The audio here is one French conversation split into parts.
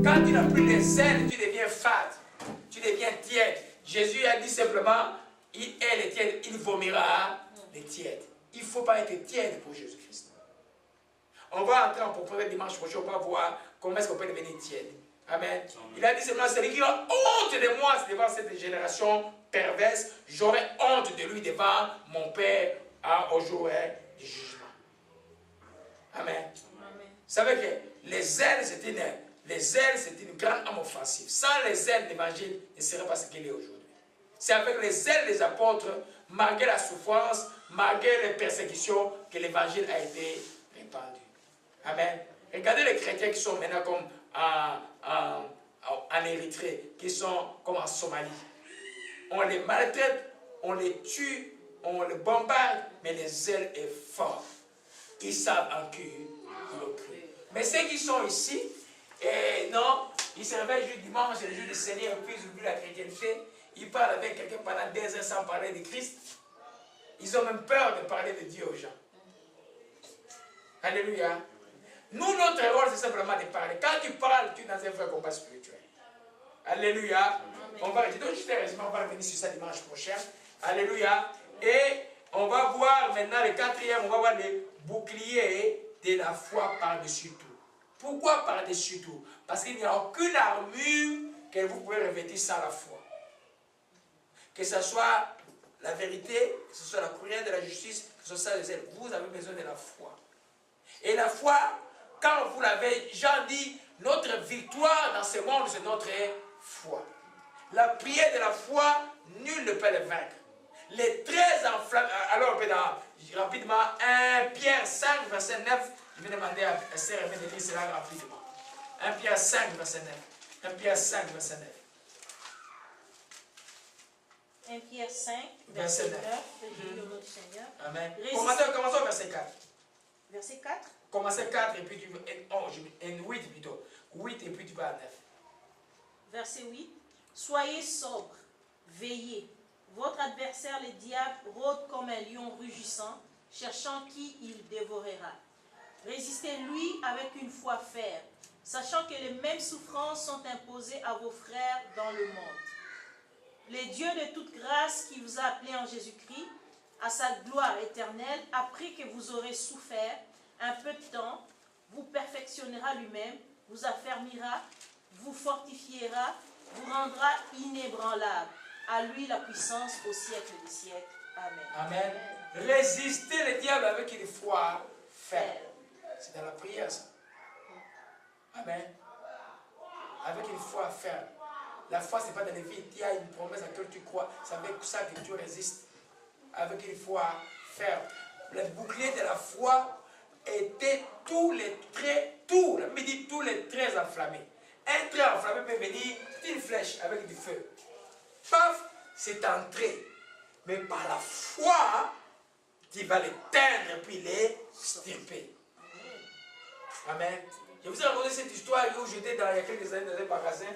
Quand tu n'as plus les ailes, tu deviens fade. Tu deviens tiède. Jésus a dit simplement, il est les tièdes, il vomira les tièdes. Il ne faut pas être tiède pour Jésus-Christ. On va entrer en propriété dimanche prochain, on va voir comment est-ce qu'on peut devenir tiède. Amen. Il a dit simplement, celui qui a honte de moi devant cette génération perverse, j'aurai honte de lui devant mon Père au jour du jugement. Amen. Amen. Vous savez que les ailes, c'est une grande arme offensive. Sans les ailes, l'évangile ne serait pas ce qu'il est aujourd'hui. C'est avec les ailes des apôtres, malgré la souffrance, malgré les persécutions, que l'évangile a été répandu. Amen. Regardez les chrétiens qui sont maintenant comme en Érythrée, qui sont comme en Somalie. On les maltraite, on les tue, on les bombarde, mais les ailes sont fortes. Ils savent en cul le prix. Mais ceux qui sont ici, non, ils se réveillent juste dimanche, c'est le jour du Seigneur, puis ils oublient la chrétienté. Ils parlent avec quelqu'un pendant des heures sans parler de Christ. Ils ont même peur de parler de Dieu aux gens. Alléluia. Nous, notre rôle, c'est simplement de parler. Quand tu parles, tu es dans un vrai combat spirituel. Alléluia. On va retenir juste un résumé, on va revenir sur ça dimanche prochain. Alléluia. Et on va voir maintenant le quatrième, on va voir le bouclier de la foi par-dessus tout. Pourquoi par-dessus tout? Parce qu'il n'y a aucune armure que vous pouvez revêtir sans la foi. Que ce soit la vérité, que ce soit la prière de la justice, que ce soit les ailes, vous avez besoin de la foi. Et la foi, quand vous l'avez, Jean dit, notre victoire dans ce monde, c'est notre foi. La prière de la foi, nul ne peut le vaincre. Les 13 enflammés, alors rapidement, 1 Pierre 5, verset 9, je vais demander à Sœur Aimée de lire cela rapidement. 1 Pierre 5, verset 9. 1 Pierre 5, verset 9. 1 Pierre 5, verset 9, le nom du Seigneur. Amen. Commençons au verset 4. Verset 4. Commencez 4 et puis tu veux, 8 plutôt. 8 et puis tu vas à 9. Verset 8. Soyez sobres, veillez. Votre adversaire, le diable, rôde comme un lion rugissant, cherchant qui il dévorera. Résistez-lui avec une foi ferme, sachant que les mêmes souffrances sont imposées à vos frères dans le monde. Le Dieu de toute grâce qui vous a appelé en Jésus-Christ, à sa gloire éternelle, après que vous aurez souffert un peu de temps, vous perfectionnera lui-même, vous affermira, vous fortifiera, vous rendra inébranlable. À lui la puissance au siècle des siècles. Amen. Amen. Résister le diable avec une foi ferme. C'est dans la prière ça. Amen. Avec une foi ferme. La foi, ce n'est pas dans les vies. Il y a une promesse à laquelle tu crois. C'est avec ça que tu résistes. Avec une foi ferme. Le bouclier de la foi était tous les traits, tous les traits enflammés. Un trait enflammé peut venir, c'est une flèche avec du feu. Paf, c'est entré. Mais par la foi, tu vas l'éteindre et puis les stirper. Amen. Je vous ai raconté cette histoire où j'étais il y a quelques années dans un magasin,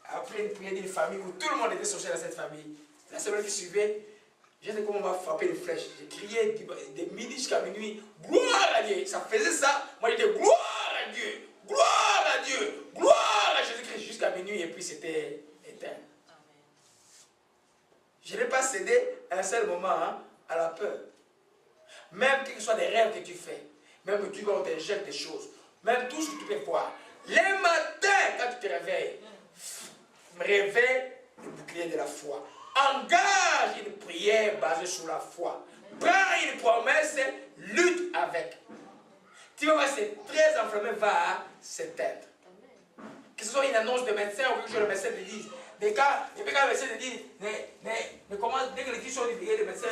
après une prière d'une famille où tout le monde était sorti dans cette famille. La semaine qui suivait, je sais comment on m'a frappé les flèches. J'ai crié de midi jusqu'à minuit, gloire à Dieu. Ça faisait ça. Moi, j'étais gloire à Dieu, gloire à Dieu, gloire à Jésus-Christ jusqu'à minuit et puis c'était éteint. Je n'ai pas cédé à un seul moment à la peur. Même que ce soit des rêves que tu fais, même que tu vas t'injecter des choses, même tout ce que tu peux voir. Les matins, quand tu te réveilles, réveille le bouclier de la foi. Engage une prière basée sur la foi. Prends une promesse, lutte avec. Tu vas voir, c'est très enflammé, va s'éteindre. Que ce soit une annonce de médecin ou que le médecin te dise. Mais quand le médecin te dit, dès que les filles sont libérées, les médecins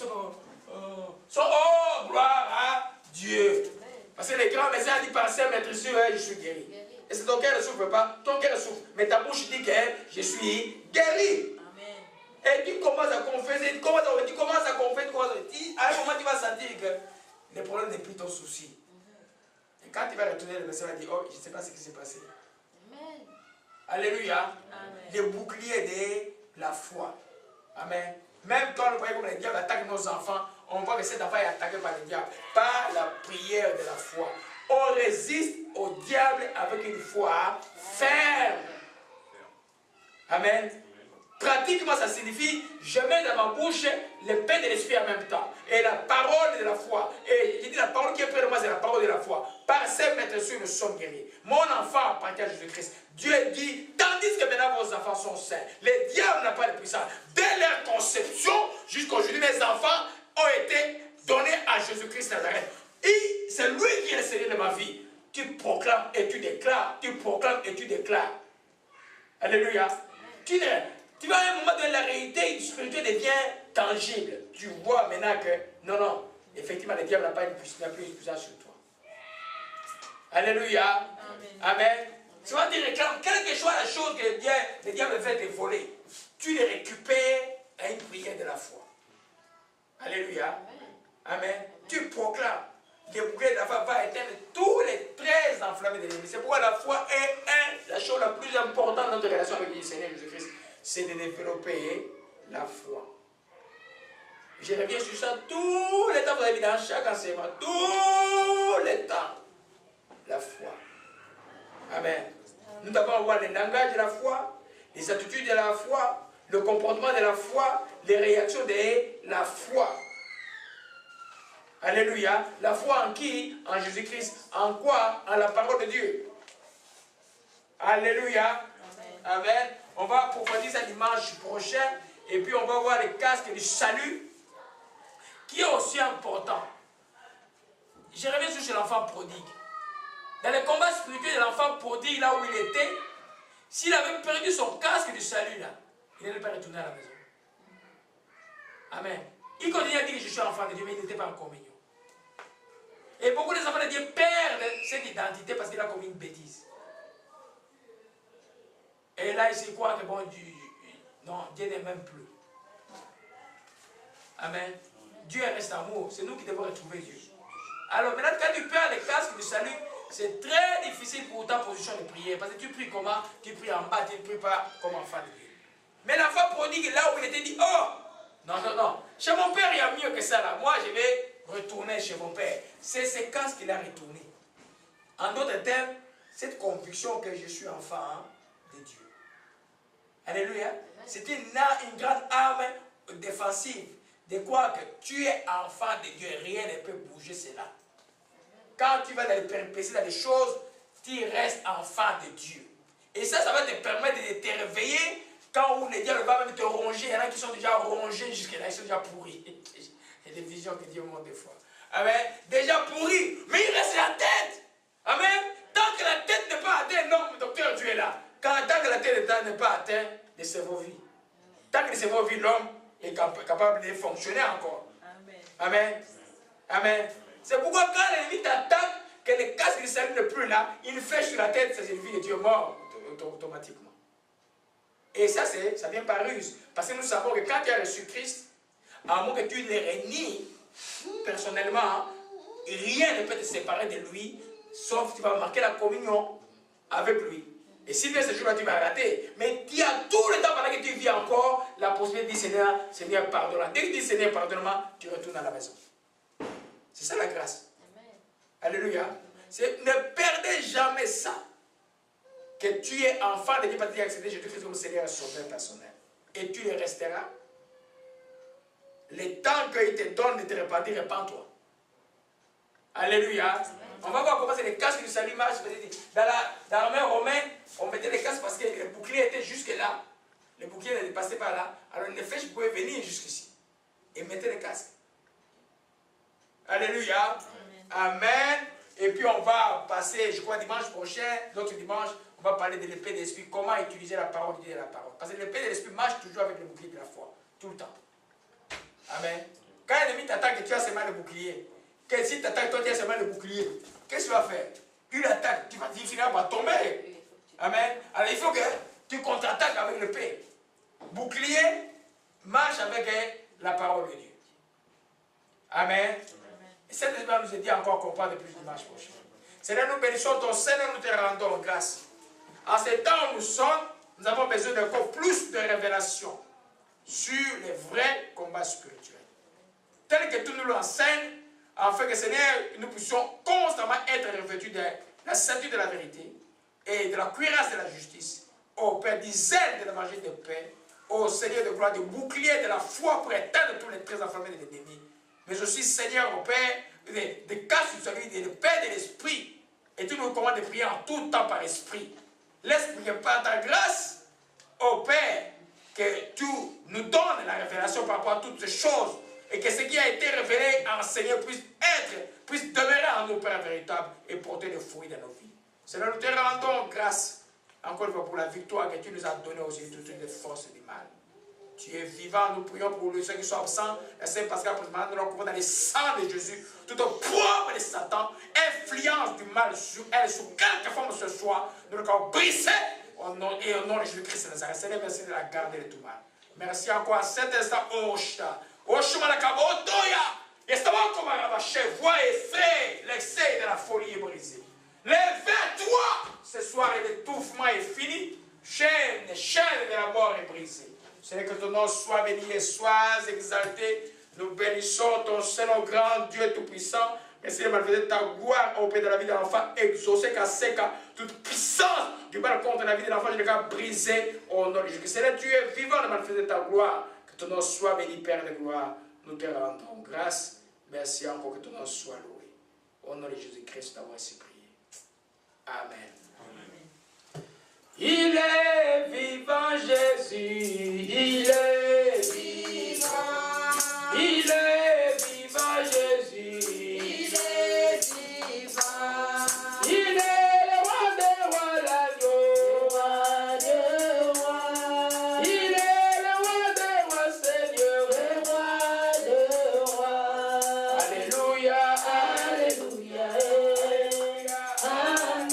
oh, gloire à Dieu. Parce que les grands médecins disent par ça, maître sûr, je suis guéri. Et c'est ton cœur ne souffre pas, ton cœur souffre. Mais ta bouche dit que je suis guéri. Amen. Et tu commences à confesser, tu commences à confesser, à un moment tu vas sentir que le problème n'est plus ton souci. Et quand tu vas retourner, le médecin va dire, oh, je ne sais pas ce qui s'est passé. Amen. Alléluia. Amen. Le bouclier de la foi. Amen. Même quand on voit comme le diable attaque nos enfants, on voit que cet enfant est attaqué par le diable. Par la prière de la foi. On résiste au diable avec une foi ferme. Amen. Pratiquement, ça signifie, je mets dans ma bouche le pain de l'esprit en même temps. Et la parole de la foi. Et je dis, la parole qui est près de moi, c'est la parole de la foi. Par ces maîtres sûrs, nous sommes guéris. Mon enfant appartient à Jésus-Christ. Dieu dit, tandis que maintenant vos enfants sont saints. Le diable n'a pas de puissance. Dès leur conception, jusqu'à aujourd'hui, mes enfants ont été donnés à Jésus-Christ Nazareth. Et c'est lui qui est le Seigneur de ma vie. Tu proclames et tu déclares. Tu proclames et tu déclares. Alléluia. Tu vas à un moment de la réalité spirituelle devient tangible. Tu vois maintenant que, non, effectivement, le diable n'a pas une puissance, plus une puissance sur toi. Alléluia. Amen. Tu vas te réclamer, quelle que soit la chose que le diable veut te voler, tu les récupères à une prière de la foi. Alléluia. Amen. Tu proclames. Le bouclier de la foi va éteindre tous les 13 enflammés de l'ennemi. C'est pourquoi la foi est la chose la plus importante dans notre relation avec le Seigneur Jésus-Christ. C'est de développer la foi. Je reviens sur ça tous les temps, vous avez vu dans chaque enseignement, tous les temps, la foi. Amen. Nous devons voir le langage de la foi, les attitudes de la foi, le comportement de la foi, les réactions de la foi. Alléluia. La foi en qui? En Jésus-Christ. En quoi? En la parole de Dieu. Alléluia. Amen. Amen. On va approfondir ça dimanche prochain. Et puis on va voir les casques du salut, qui est aussi important. Je reviens sur l'enfant prodigue. Dans le combat spirituel de l'enfant prodigue, là où il était, s'il avait perdu son casque du salut, là, il n'allait pas retourner à la maison. Amen. Il continuait à dire que je suis enfant de Dieu, mais il n'était pas en communion. Et beaucoup des enfants de Dieu perdent cette identité parce qu'il a commis une bêtise. Et là, il se croit que bon, Dieu n'est même plus. Amen. Dieu reste amour. C'est nous qui devons retrouver Dieu. Alors maintenant, quand tu perds les casques du salut, c'est très difficile pour ta position de prière. Parce que tu pries comment? Tu pries en bas, tu ne pries pas comme enfant de Dieu. Mais l'enfant prodigue, là où il était dit, oh, non. Chez mon père, il y a mieux que ça là. Moi, je vais retourner chez mon père. C'est ces casques qu'il a retourné. En d'autres termes, cette conviction que je suis enfant de Dieu. Alléluia. C'est une grande arme défensive. De quoi que tu es enfant de Dieu, rien ne peut bouger cela. Quand tu vas dans les péripéties, dans les choses, tu restes enfant de Dieu. Et ça va te permettre de te réveiller quand où le diable va même te ronger. Il y en a qui sont déjà rongés jusque-là, ils sont déjà pourris. Il y a des visions que Dieu montre des fois. Amen. Déjà pourris, mais il reste la tête. Amen. Tant que la tête n'est pas atteinte, non, docteur, tu es là. Tant que la tête n'est pas atteinte, le cerveau vit. Tant que le cerveau vit, l'homme est capable de fonctionner encore. Amen. Amen. Amen. C'est pourquoi quand l'ennemi t'attaque, que le casque du salut n'est plus là, il fait sur la tête, ça signifie que tu es mort automatiquement. Et ça vient par ruse. Parce que nous savons que quand tu as reçu Christ, à moins que tu le renies personnellement, rien ne peut te séparer de lui, sauf que tu vas marquer la communion avec lui. Et si bien ce jour-là, tu vas rater. Mais tu as tout le temps pendant que tu vis encore la possibilité de dire Seigneur, pardonne-moi. Dès que tu dis Seigneur, pardonne-moi, tu retournes à la maison. C'est ça la grâce. Amen. Alléluia. Ne perdez jamais ça. Que tu es enfant de Dieu parce que tu as accepté Jésus-Christ comme Seigneur et Sauveur personnel. Et tu le resteras. Le temps qu'il te donne de te repentir, repens-toi. Alléluia. Amen. On va voir comment c'est les casques du salut marchent. Dans l'armée romaine, on mettait les casques parce que le bouclier était jusque là. Le bouclier ne passait pas là. Alors les flèches pouvaient venir jusqu'ici. Et mettez les casques. Alléluia. Amen. Amen. Et puis on va passer, je crois, dimanche prochain, l'autre dimanche, on va parler de l'épée de l'esprit. Comment utiliser la parole de Dieu et la parole. Parce que l'épée de l'esprit marche toujours avec le bouclier de la foi. Tout le temps. Amen. Quand l'ennemi t'attaque, tu as seulement le bouclier. Que si tu attaques, toi, tu as seulement le bouclier. Qu'est-ce que tu vas faire? Une attaque, tu vas finir par tomber. Amen. Alors il faut que tu contre-attaques avec l'épée. Bouclier marche avec la parole de Dieu. Amen. Et cette esprit nous a dit encore qu'on parle de plus dimanche prochain. Seigneur, nous bénissons ton Seigneur, nous te rendons grâce. En ce temps où nous sommes, nous avons besoin d'encore plus de révélations sur les vrais combats spirituels. Tel que tu nous l'enseignes, afin que Seigneur, nous puissions constamment être revêtus de la ceinture de la vérité et de la cuirasse de la justice ô Père, des ailes de l'évangile de paix, ô Seigneur de gloire, des boucliers de la foi pour éteindre tous les traits enflammés de l'ennemi. Mais je suis Seigneur, ô Père, de casse sur celui de paix de l'esprit. Et tu nous recommandes de prier en tout temps par esprit. Laisse prier par ta grâce, ô Père, que tu nous donnes la révélation par rapport à toutes ces choses. Et que ce qui a été révélé en Seigneur puisse demeurer en nous, Père véritable, et porter des fruits dans nos vies. Seigneur, nous te rendons grâce, encore une fois, pour la victoire que tu nous as donnée aussi de toutes les forces du mal. Tu es vivant, nous prions pour ceux qui sont absents. La Sainte Pascal, nous leur couvrons dans le sang de Jésus. Toute proie de Satan, influence du mal sur elle, sous quelque forme ce soit, nous le avons brisé au nom de Jésus-Christ de Nazareth. Seigneur, merci de la garder de tout mal. Merci encore à cet instant, Oshta. Oshuma la Kabotoya. Et ça va comme un rabaché, voix et fait, l'excès de la folie est brisé. Lève-toi, ce soir, l'étouffement est fini. Chaîne de la mort est brisée. Seigneur, que ton nom soit béni et soit exalté. Nous bénissons ton Seigneur grand Dieu tout-puissant. Merci de manifester ta gloire au Père de la vie de l'enfant, exaucé, cassé, toute puissance du mal contre la vie de l'enfant, je l'ai brisé au nom de Jésus. Seigneur, tu es vivant de manifester ta gloire. Que ton nom soit béni, Père de gloire. Nous te rendons grâce. Merci encore que ton nom soit loué. Au nom de Jésus-Christ, d'avoir ainsi prié. Amen. Il est vivant, Jésus, il est vivant. Il est vivant, Jésus, il est vivant. Il est le roi des rois, l'agneau, des rois. Il est le roi des rois, Seigneur, le roi des rois. Alléluia, alléluia, amen.